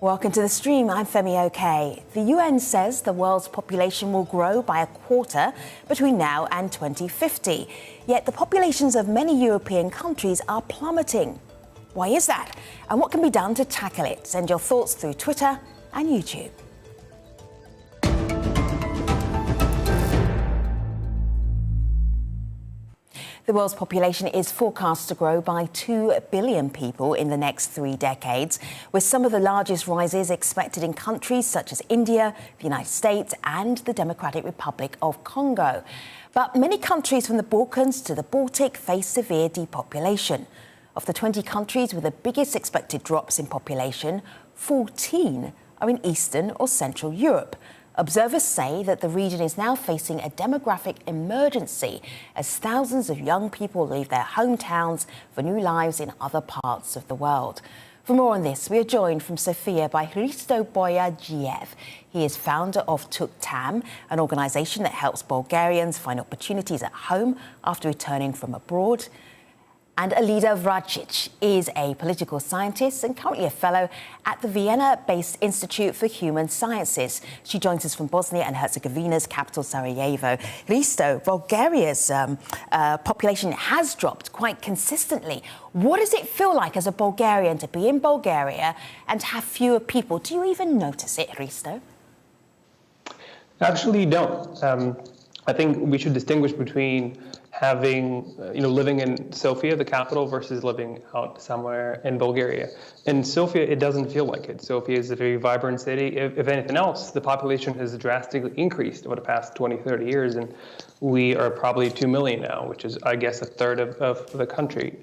Welcome to the stream. I'm Femi OK. The UN says the world's population will grow by a quarter between now and 2050. Yet the populations of many European countries are plummeting. Why is that? And what can be done to tackle it? Send your thoughts through Twitter and YouTube. The world's population is forecast to grow by 2 billion people in the next 3 decades, with some of the largest rises expected in countries such as India, the United States and the Democratic Republic of Congo. But many countries from the Balkans to the Baltic face severe depopulation. Of the 20 countries with the biggest expected drops in population, 14 are in Eastern or Central Europe. Observers say that the region is now facing a demographic emergency as thousands of young people leave their hometowns for new lives in other parts of the world. For more on this, we are joined from Sofia by Hristo Boyadjiev. He is founder of Tuktam, an organisation that helps Bulgarians find opportunities at home after returning from abroad. And Alida Vracic is a political scientist and currently a fellow at the Vienna-based Institute for Human Sciences. She joins us from Bosnia and Herzegovina's capital, Sarajevo. Hristo, Bulgaria's population has dropped quite consistently. What does it feel like as a Bulgarian to be in Bulgaria and to have fewer people? Do you even notice it, Hristo? Actually, don't. I think we should distinguish between having, living in Sofia, the capital, versus living out somewhere in Bulgaria. In Sofia, it doesn't feel like it. Sofia is a very vibrant city. If anything else, the population has drastically increased over the past 20, 30 years, and we are probably 2 million now, which is, I guess, a third of the country.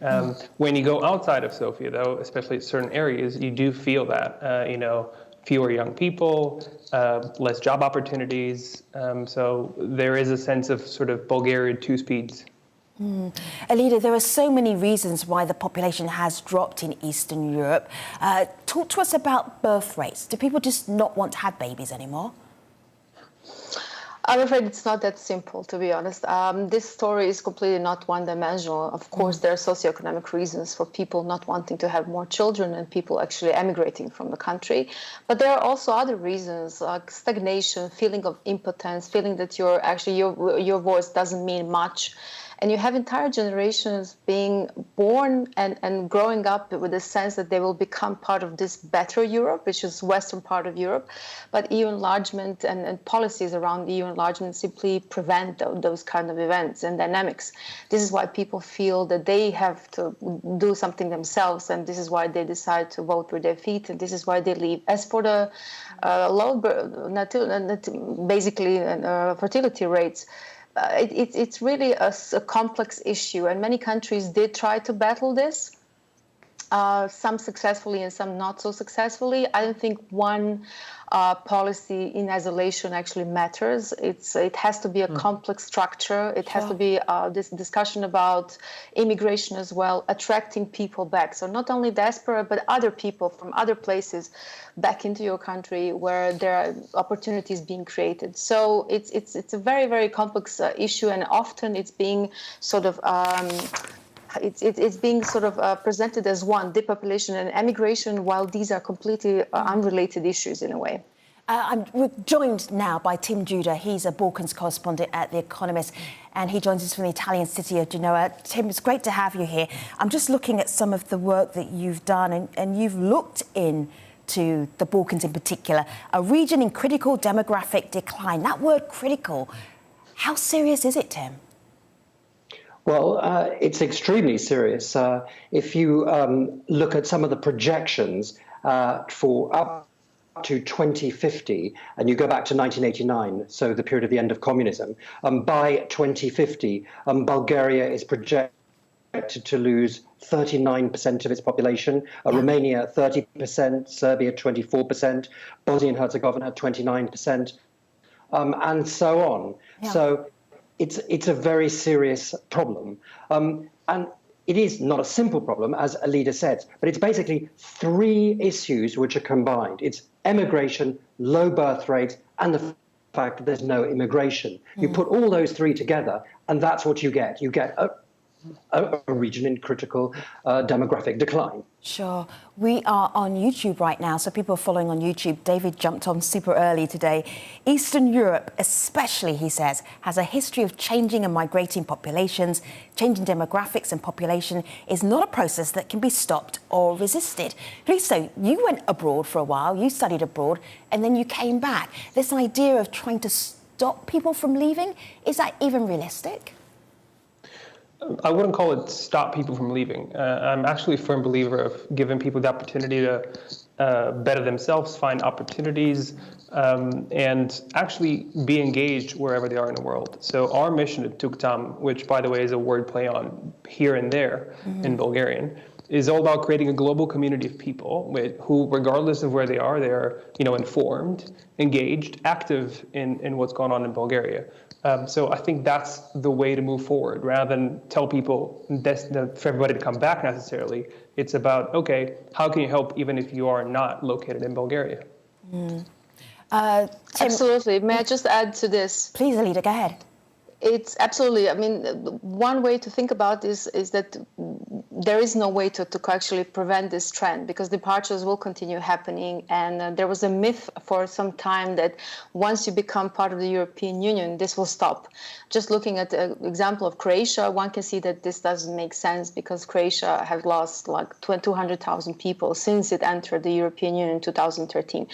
When you go outside of Sofia, though, especially in certain areas, you do feel that, fewer young people, less job opportunities. So there is a sense of sort of Bulgaria 2 speeds. Alida, there are so many reasons why the population has dropped in Eastern Europe. Talk to us about birth rates. Do people just not want to have babies anymore? I'm afraid it's not that simple, to be honest. This story is completely not one-dimensional. Of course, there are socioeconomic reasons for people not wanting to have more children and people actually emigrating from the country. But there are also other reasons, like stagnation, feeling of impotence, feeling that your voice doesn't mean much. And you have entire generations being born and growing up with the sense that they will become part of this better Europe, which is western part of Europe. But EU enlargement and policies around EU enlargement simply prevent those kind of events and dynamics. This is why people feel that they have to do something themselves, and this is why they decide to vote with their feet, and this is why they leave. As for the low fertility rates, it's really a complex issue, and many countries did try to battle this, some successfully and some not so successfully. I don't think one policy in isolation actually matters. It has to be a complex structure. It has to be this discussion about immigration as well, attracting people back. So not only diaspora, but other people from other places back into your country where there are opportunities being created. So it's a very, very complex issue, and often it's being sort of it's being sort of presented as one, depopulation and emigration, while these are completely unrelated issues in a way. We're joined now by Tim Judah. He's a Balkans correspondent at The Economist, and he joins us from the Italian city of Genoa. Tim, it's great to have you here. I'm just looking at some of the work that you've done, and you've looked into the Balkans in particular, a region in critical demographic decline. That word critical, how serious is it, Tim? Well, it's extremely serious. If you look at some of the projections for up to 2050, and you go back to 1989, so the period of the end of communism, by 2050, Bulgaria is projected to lose 39% of its population, Romania 30%, Serbia 24%, Bosnia and Herzegovina 29%, and so on. Yeah. So it's a very serious problem. And it is not a simple problem, as Alida said, but it's basically 3 issues which are combined. It's emigration, low birth rate, and the fact that there's no immigration. You put all those 3 together, and that's what you get. You get a region in critical demographic decline. Sure. We are on YouTube right now, so people are following on YouTube. David jumped on super early today. Eastern Europe, especially, he says, has a history of changing and migrating populations. Changing demographics and population is not a process that can be stopped or resisted. Hristo, you went abroad for a while, you studied abroad, and then you came back. This idea of trying to stop people from leaving, is that even realistic? I wouldn't call it stop people from leaving. I'm actually a firm believer of giving people the opportunity to better themselves, find opportunities, and actually be engaged wherever they are in the world. So our mission at Tuktam, which by the way is a word play on here and there in Bulgarian, is all about creating a global community of people who, regardless of where they are, they're informed, engaged, active in what's going on in Bulgaria. So I think that's the way to move forward, rather than tell people for everybody to come back necessarily. It's about, okay, how can you help even if you are not located in Bulgaria? Absolutely. May I just add to this? Please, Alida, go ahead. It's absolutely. I mean, one way to think about this is that there is no way to actually prevent this trend, because departures will continue happening. And there was a myth for some time that once you become part of the European Union, this will stop. Just looking at the example of Croatia, one can see that this doesn't make sense, because Croatia has lost like 200,000 people since it entered the European Union in 2013.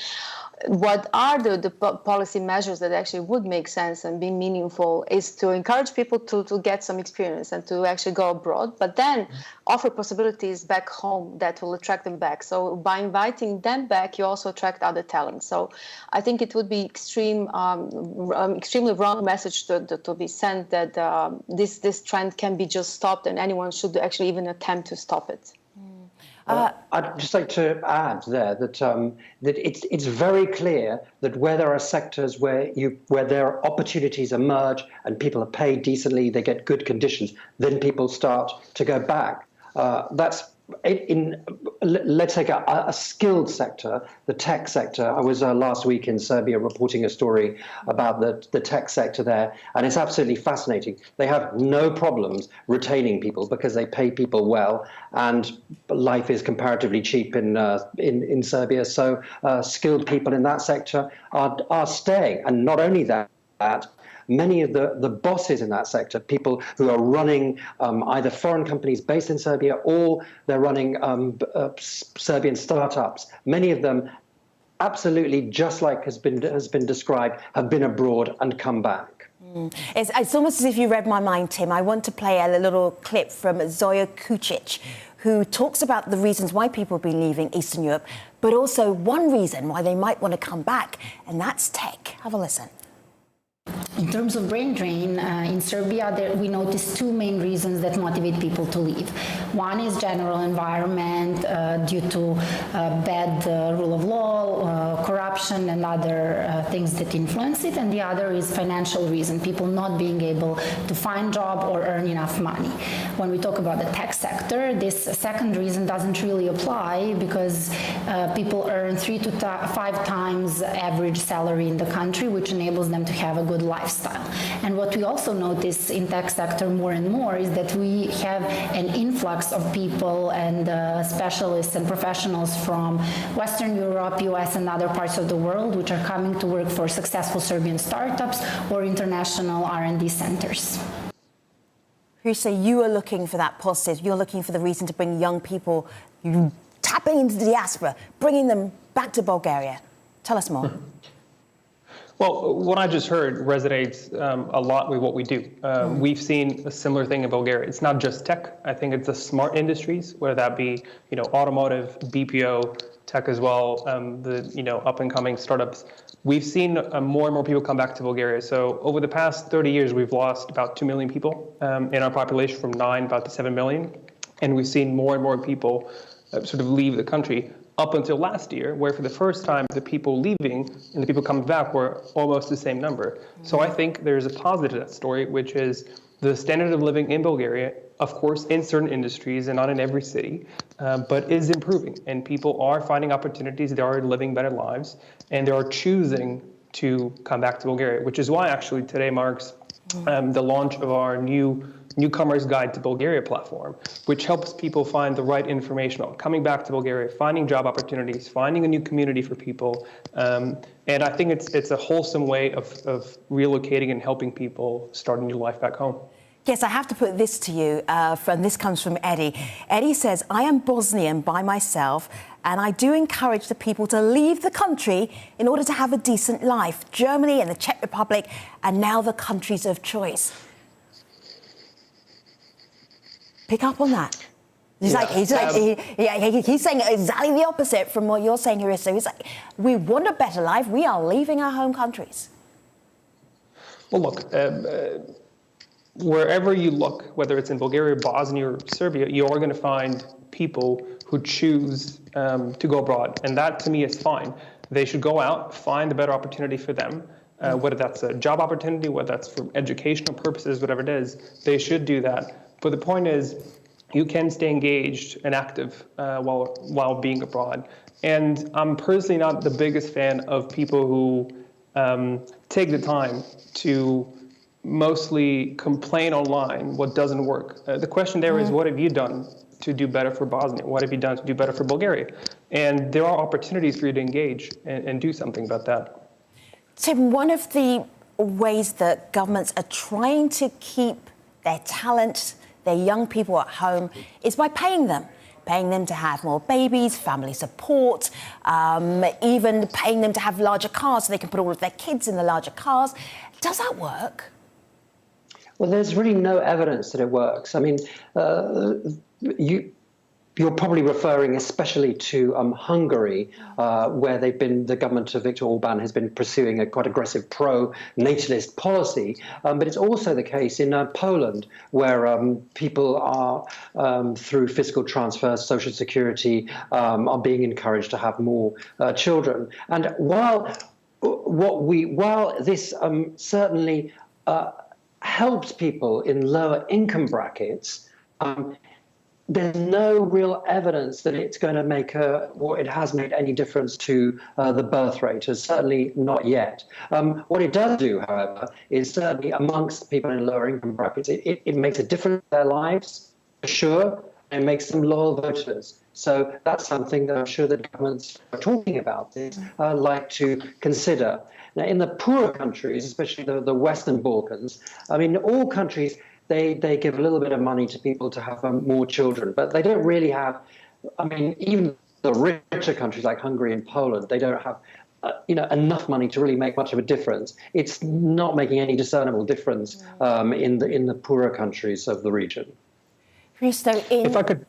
What are the policy measures that actually would make sense and be meaningful is to encourage people to get some experience and to actually go abroad, but then offer possibilities back home that will attract them back. So by inviting them back, you also attract other talent. So I think it would be extremely wrong message to be sent that this trend can be just stopped and anyone should actually even attempt to stop it. I'd just like to add there that it's very clear that where there are sectors where there are opportunities emerge and people are paid decently, they get good conditions, then people start to go back. Let's take a skilled sector, the tech sector. I was last week in Serbia reporting a story about the tech sector there, and it's absolutely fascinating. They have no problems retaining people because they pay people well, and life is comparatively cheap in Serbia. So skilled people in that sector are staying, and not only that. Many of the bosses in that sector, people who are running either foreign companies based in Serbia or they're running Serbian startups, many of them absolutely, just like has been described, have been abroad and come back. It's almost as if you read my mind, Tim. I want to play a little clip from Zoya Kucic, who talks about the reasons why people have been leaving Eastern Europe, but also one reason why they might want to come back, and that's tech. Have a listen. In terms of brain drain, in Serbia, we notice two main reasons that motivate people to leave. One is general environment due to bad rule of law, corruption, and other things that influence it. And the other is financial reason, people not being able to find job or earn enough money. When we talk about the tech sector, this second reason doesn't really apply because people earn 3 to 5 times average salary in the country, which enables them to have a good lifestyle. And what we also notice in tech sector more and more is that we have an influx of people and specialists and professionals from Western Europe, US, and other parts of the world, which are coming to work for successful Serbian startups or international R&D centers. Hristo, you are looking for that positive. You're looking for the reason to bring young people, tapping into the diaspora, bringing them back to Bulgaria. Tell us more. Well, what I just heard resonates a lot with what we do. We've seen a similar thing in Bulgaria. It's not just tech. I think it's the smart industries, whether that be automotive, BPO, tech as well, the up and coming startups. We've seen more and more people come back to Bulgaria. So over the past 30 years, we've lost about 2 million people in our population, from 9 about to 7 million, and we've seen more and more people sort of leave the country. Up until last year, where for the first time the people leaving and the people coming back were almost the same number. So I think there's a positive to that story, which is the standard of living in Bulgaria, of course, in certain industries and not in every city, but is improving. And people are finding opportunities, they are living better lives, and they are choosing to come back to Bulgaria, which is why actually today marks the launch of our new Newcomer's Guide to Bulgaria platform, which helps people find the right information on coming back to Bulgaria, finding job opportunities, finding a new community for people. And I think it's a wholesome way of relocating and helping people start a new life back home. Yes, I have to put this to you, this comes from Eddie. Eddie says, I am Bosnian by myself, and I do encourage the people to leave the country in order to have a decent life. Germany and the Czech Republic are now the countries of choice. Pick up on that. He's saying exactly the opposite from what you're saying here. So he's like, we want a better life. We are leaving our home countries. Well, look, wherever you look, whether it's in Bulgaria, Bosnia, or Serbia, you are going to find people who choose to go abroad. And that, to me, is fine. They should go out, find a better opportunity for them, whether that's a job opportunity, whether that's for educational purposes, whatever it is. They should do that. But the point is, you can stay engaged and active while being abroad. And I'm personally not the biggest fan of people who take the time to mostly complain online what doesn't work. The question there is, what have you done to do better for Bosnia? What have you done to do better for Bulgaria? And there are opportunities for you to engage and do something about that. Tim, one of the ways that governments are trying to keep their talent, their young people at home, is by paying them to have more babies, family support, even paying them to have larger cars so they can put all of their kids in the larger cars. Does that work? Well, there's really no evidence that it works. I mean, you're probably referring especially to Hungary, where the government of Viktor Orban has been pursuing a quite aggressive pro-natalist policy. But it's also the case in Poland, where people are, through fiscal transfers, social security, are being encouraged to have more children. And while this certainly helps people in lower income brackets, there's no real evidence that it's going to make it has made any difference to the birth rate, certainly not yet. What it does do, however, is certainly amongst people in lower income brackets, it makes a difference in their lives, for sure, and it makes them loyal voters. So that's something that I'm sure that governments are talking about, like to consider. Now, in the poorer countries, especially the Western Balkans, I mean, all countries, they give a little bit of money to people to have more children, but they don't really have, I mean, even the richer countries like Hungary and Poland, they don't have enough money to really make much of a difference. It's not making any discernible difference in the poorer countries of the region. Hristo, if I could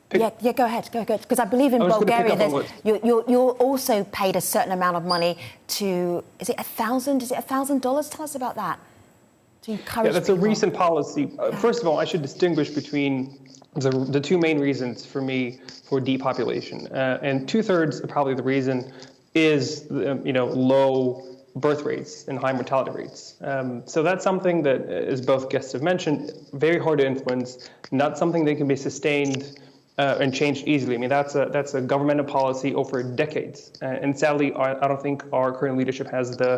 go ahead, because I believe in Bulgaria you're also paid a certain amount of money to, is it $1,000? Tell us about that. To encourage that's people. A recent policy. First of all, I should distinguish between the two main reasons for me for depopulation, and 2/3 probably the reason is low birth rates and high mortality rates. So that's something that, as both guests have mentioned, very hard to influence, not something that can be sustained and changed easily. I mean, that's a governmental policy over decades. And sadly, I don't think our current leadership has the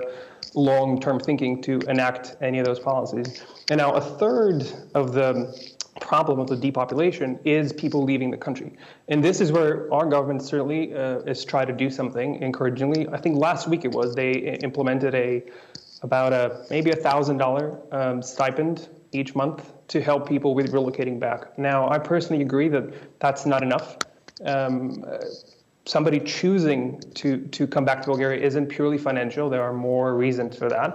long-term thinking to enact any of those policies. And now 1/3 of the problem of the depopulation is people leaving the country. And this is where our government certainly is trying to do something encouragingly. I think last week they implemented maybe $1,000 stipend each month to help people with relocating back. Now, I personally agree that that's not enough. Somebody choosing to come back to Bulgaria isn't purely financial. There are more reasons for that.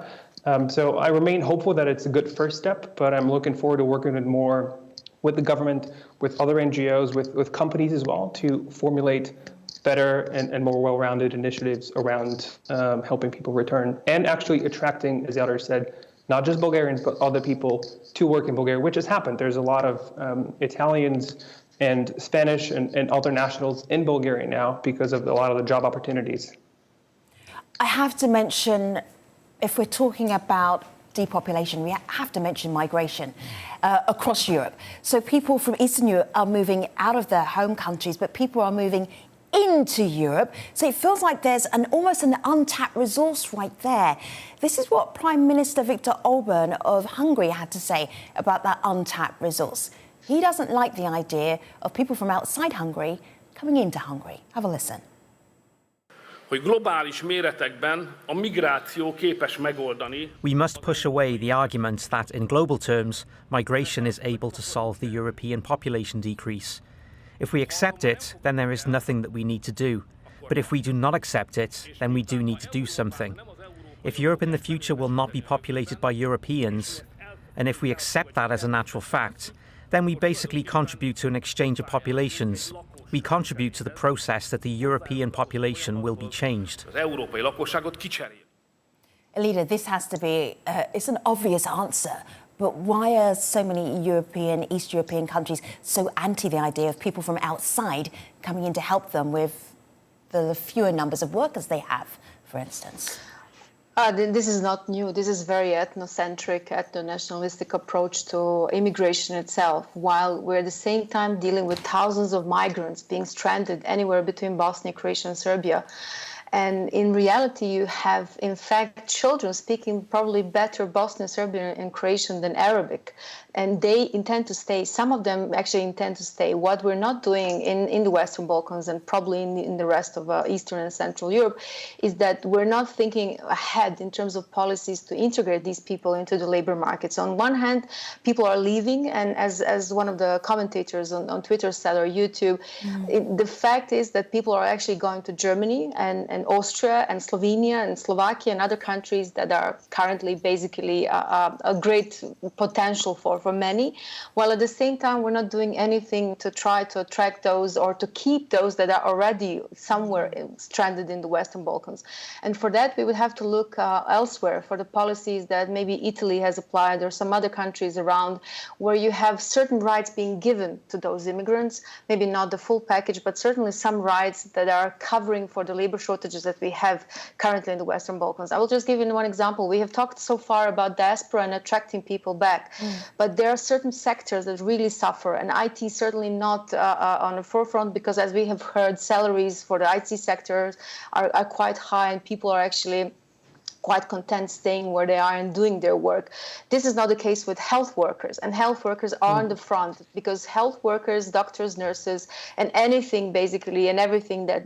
So I remain hopeful that it's a good first step, but I'm looking forward to working more with the government, with other NGOs, with companies as well, to formulate better and more well-rounded initiatives around helping people return and actually attracting, as the other said, not just Bulgarians, but other people to work in Bulgaria, which has happened. There's a lot of Italians and Spanish and other nationals in Bulgaria now because of a lot of the job opportunities. I have to mention, if we're talking about depopulation, we have to mention migration across Europe. So people from Eastern Europe are moving out of their home countries, but people are moving into Europe. So it feels like there's almost an untapped resource right there. This is what Prime Minister Viktor Orban of Hungary had to say about that untapped resource. He doesn't like the idea of people from outside Hungary coming into Hungary. Have a listen. We must push away the argument that in global terms, migration is able to solve the European population decrease. If we accept it, then there is nothing that we need to do. But if we do not accept it, then we do need to do something. If Europe in the future will not be populated by Europeans, and if we accept that as a natural fact, then we basically contribute to an exchange of populations. We contribute to the process that the European population will be changed. Alida, this has to be, it's an obvious answer, but why are so many East European countries so anti the idea of people from outside coming in to help them with the fewer numbers of workers they have, for instance? This is not new. This is very ethnocentric, ethno-nationalistic approach to immigration itself, while we're at the same time dealing with thousands of migrants being stranded anywhere between Bosnia, Croatia and Serbia. And in reality, you have, in fact, children speaking probably better Bosnian, Serbian and Croatian than Arabic. And they intend to stay. Some of them actually intend to stay. What we're not doing in the Western Balkans and probably in the rest of Eastern and Central Europe is that we're not thinking ahead in terms of policies to integrate these people into the labor markets. On one hand, people are leaving. And as one of the commentators on Twitter said or YouTube, the fact is that people are actually going to Germany and Austria and Slovenia and Slovakia and other countries that are currently basically a great potential for many, while at the same time we're not doing anything to try to attract those or to keep those that are already somewhere stranded in the Western Balkans. And for that, we would have to look elsewhere for the policies that maybe Italy has applied or some other countries around, where you have certain rights being given to those immigrants, maybe not the full package, but certainly some rights that are covering for the labor shortages that we have currently in the Western Balkans. I will just give you one example. We have talked so far about diaspora and attracting people back, but there are certain sectors that really suffer, and IT certainly not on the forefront, because as we have heard, salaries for the IT sectors are quite high and people are actually quite content staying where they are and doing their work. This is not the case with health workers, and health workers are on the front, because health workers, doctors, nurses, and anything basically and everything that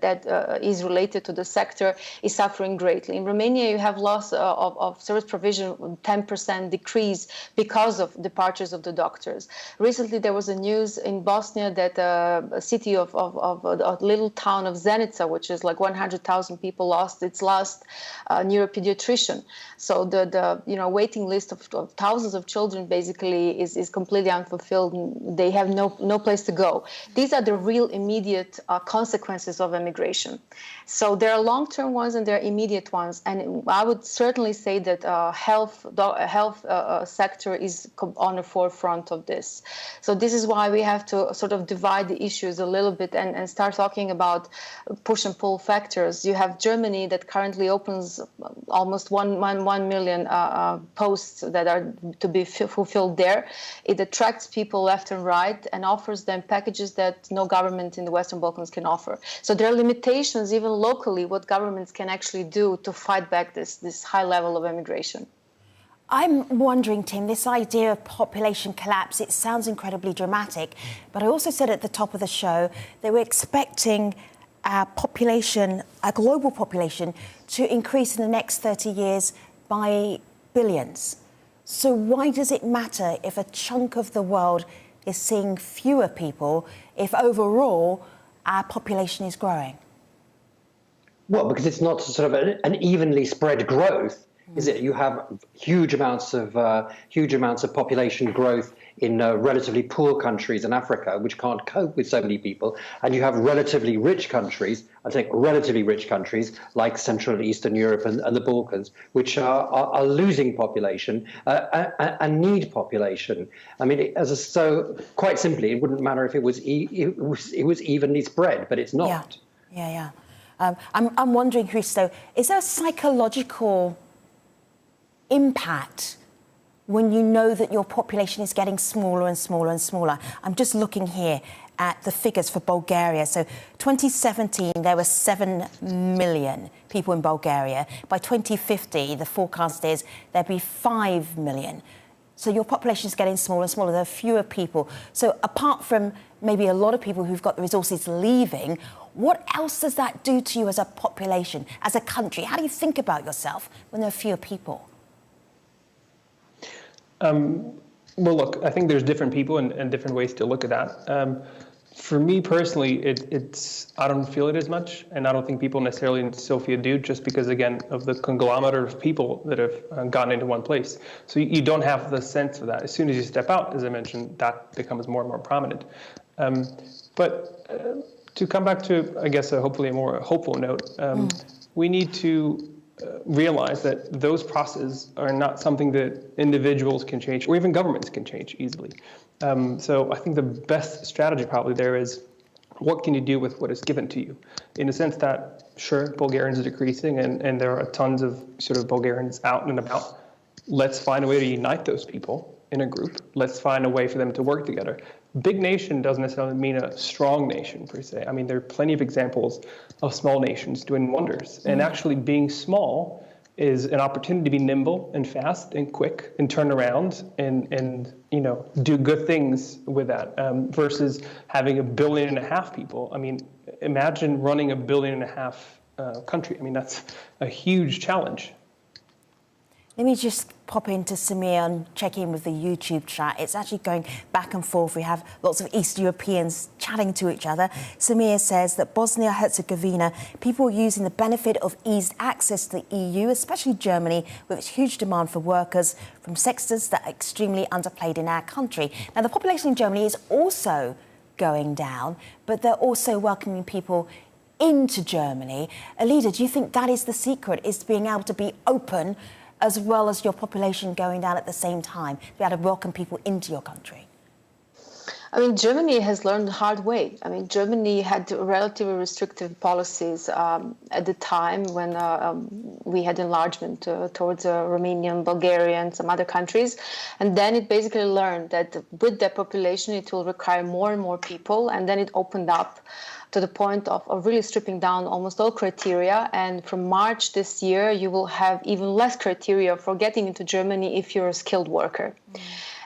is related to the sector is suffering greatly. In Romania, you have loss of service provision, 10% decrease because of departures of the doctors. Recently, there was a news in Bosnia that a city of a little town of Zenica, which is like 100,000 people, lost its last neuropediatrician. So the waiting list of thousands of children basically is completely unfulfilled. They have no place to go. These are the real immediate consequences of immigration. So there are long-term ones and there are immediate ones. And I would certainly say that health sector is on the forefront of this. So this is why we have to sort of divide the issues a little bit and start talking about push and pull factors. You have Germany that currently opens almost 1 million posts that are to be fulfilled there. It attracts people left and right and offers them packages that no government in the Western Balkans can offer. So there are limitations, even locally, what governments can actually do to fight back this high level of immigration. I'm wondering, Tim, this idea of population collapse, it sounds incredibly dramatic, but I also said at the top of the show that we're expecting our global population, to increase in the next 30 years by billions. So why does it matter if a chunk of the world is seeing fewer people, if overall our population is growing? Well, because it's not sort of an evenly spread growth, is it? You have huge amounts of population growth in relatively poor countries in Africa, which can't cope with so many people, and you have relatively rich countries, I think relatively rich countries like Central and Eastern Europe and the Balkans, which are losing population and need population. I mean, so quite simply, it wouldn't matter if it was evenly spread, but it's not. Yeah. I'm wondering, Hristo, is there a psychological impact when you know that your population is getting smaller and smaller and smaller? I'm just looking here at the figures for Bulgaria. So 2017, there were 7 million people in Bulgaria. By 2050, the forecast is there'll be 5 million. So your population is getting smaller and smaller. There are fewer people. So apart from maybe a lot of people who've got the resources leaving, what else does that do to you as a population, as a country? How do you think about yourself when there are fewer people? Well, look, I think there's different people and different ways to look at that. For me personally, I don't feel it as much, and I don't think people necessarily in Sofia do, just because, again, of the conglomerate of people that have gotten into one place. So you don't have the sense of that. As soon as you step out, as I mentioned, that becomes more and more prominent. But to come back to, I guess, hopefully a more hopeful note, we need to realize that those processes are not something that individuals can change, or even governments can change easily. So I think the best strategy probably there is, what can you do with what is given to you? In the sense that, sure, Bulgarians are decreasing and there are tons of sort of Bulgarians out and about. Let's find a way to unite those people in a group. Let's find a way for them to work together. Big nation doesn't necessarily mean a strong nation per se. I mean, there are plenty of examples of small nations doing wonders. And actually being small is an opportunity to be nimble and fast and quick and turn around and do good things with that, versus having 1.5 billion people. I mean, imagine running 1.5 billion country. I mean, that's a huge challenge. Let me just pop into Samir and check in with the YouTube chat. It's actually going back and forth. We have lots of East Europeans chatting to each other. Samir says that Bosnia-Herzegovina, people are using the benefit of eased access to the EU, especially Germany, with its huge demand for workers from sectors that are extremely underplayed in our country. Now, the population in Germany is also going down, but they're also welcoming people into Germany. Alida, do you think that is the secret, is being able to be open as well as your population going down at the same time, to be able to welcome people into your country? I mean, Germany has learned the hard way. I mean, Germany had relatively restrictive policies at the time when we had enlargement towards Romania, Bulgaria, and some other countries. And then it basically learned that with that population, it will require more and more people. And then it opened up to the point of really stripping down almost all criteria. And from March this year, you will have even less criteria for getting into Germany if you're a skilled worker.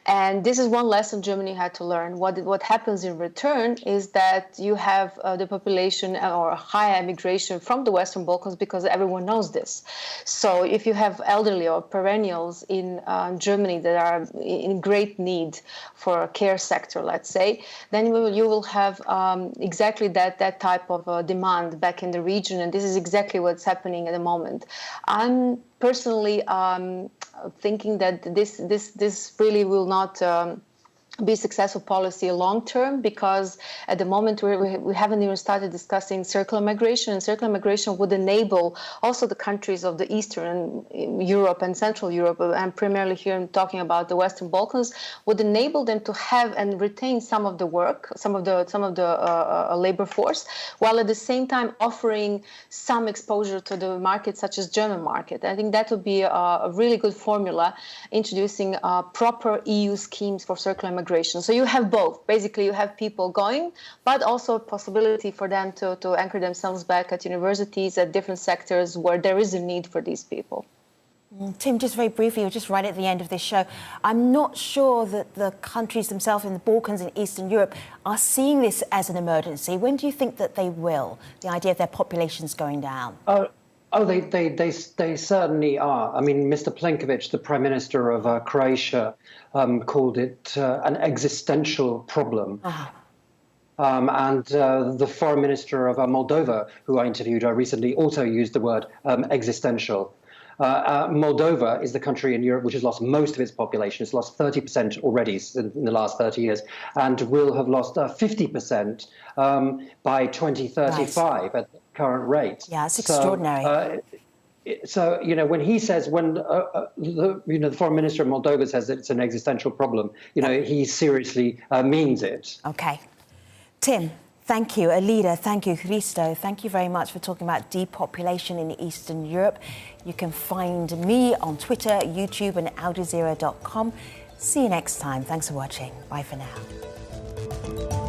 And this is one lesson Germany had to learn. What happens in return is that you have the population or high immigration from the Western Balkans, because everyone knows this. So if you have elderly or perennials in Germany that are in great need for a care sector, let's say, then you will have exactly that type of demand back in the region. And this is exactly what's happening at the moment. I'm personally thinking that this really will not be successful policy long term, because at the moment we haven't even started discussing circular migration, and circular migration would enable also the countries of the Eastern Europe and Central Europe, and primarily here I'm talking about the Western Balkans, would enable them to have and retain some of the work, some of the labor force, while at the same time offering some exposure to the market such as German market. I think that would be a really good formula, introducing proper EU schemes for circular migration. So you have both. Basically, you have people going, but also a possibility for them to anchor themselves back at universities, at different sectors where there is a need for these people. Tim, just very briefly, you're just right at the end of this show. I'm not sure that the countries themselves in the Balkans and Eastern Europe are seeing this as an emergency. When do you think that they will, the idea of their populations going down? They certainly are. I mean, Mr. Plenković, the Prime Minister of Croatia, called it an existential problem. And the Foreign Minister of Moldova, who I interviewed recently, also used the word existential. Moldova is the country in Europe which has lost most of its population. It's lost 30% already in the last 30 years, and will have lost 50% by 2035 at the current rate. Yeah, it's extraordinary. So, when he says, the Foreign Minister of Moldova says that it's an existential problem, he seriously means it. Okay. Tim, thank you. Alida, thank you. Christo, thank you very much for talking about depopulation in Eastern Europe. You can find me on Twitter, YouTube, and AlJazeera.com. See you next time. Thanks for watching. Bye for now.